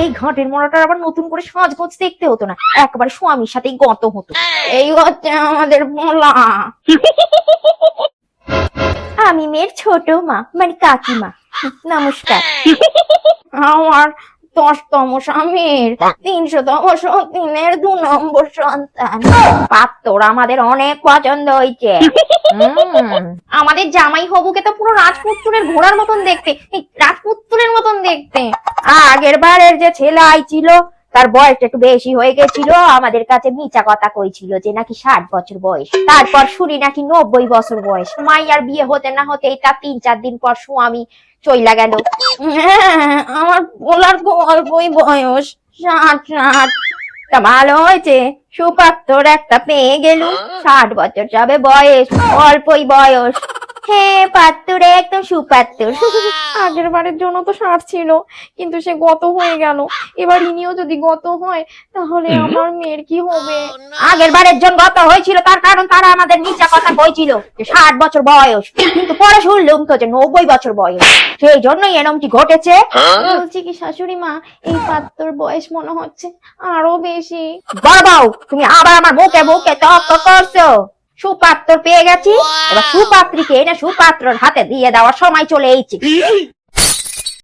এই ঘাটের মোড়াটার আবার নতুন করে সাজগোজ দেখতে হতো না, একবার স্বামীর সাথেই গত হতো। এই হচ্ছে আমাদের মোলা। আমি মেয়ের ছোট মা, মানে কাকিমা। নমস্কার। আমার 10তম স্বামীর 300তম সতীনের 2 নম্বর সন্তান। পাত্তর আমাদের অনেক পছন্দ হয়েছে। আমাদের জামাই হবুকে তো পুরো রাজপুত্রের ঘোড়ার মতন দেখতে, রাজপুত্রের মতন দেখতে। আগের বারের যে ছেলে আইছিল তার বয়সটা একটু বেশি হয়ে গেছিল, আমাদের কাছে মিছা কথা কইছিল যে নাকি 60 বছর বয়স। তারপর শুনি নাকি 90 বছর বয়স। মাইয়ার বিয়ে হতে না হতেই তার 3-4 দিন পর স্বামী চইলা গেল। আমার বলার অল্পই বয়স, 60। তা ভালো হয়েছে, সুপাত্তর একটা পেয়ে গেল। 60 বছর যাবে বয়স, অল্পই বয়স। হ্যাঁ, পাত্তরে একদম সুপাত্তর। আগের বারের জন্য তো 60 ছিল, কিন্তু সে গত হয়ে গেল। এবার ইনিও যদি গত হয় তাহলে আমার মেয়ের কি হবে? আগের বারের জন গত হয়েছিল তার কারণ তারা আমাদের মিথ্যা কথা কইছিল যে 60 বছর বয়স, কিন্তু পরে শুনলাম তো যে 90 বছর বয়স। সেই জন্যই এরকমটি ঘটেছে। বলছি কি শাশুড়ি মা, এই পাত্তর বয়স মনে হচ্ছে আরো বেশি। বড় বউ, তুমি আবার আমার মুখে মুখে তর্ক করছো। সুপাত্র পেয়ে গেছি, এবার সুপাত্রীকে এনে সুপাত্রর হাতে দিয়ে দেওয়ার সময় চলে এসেছে।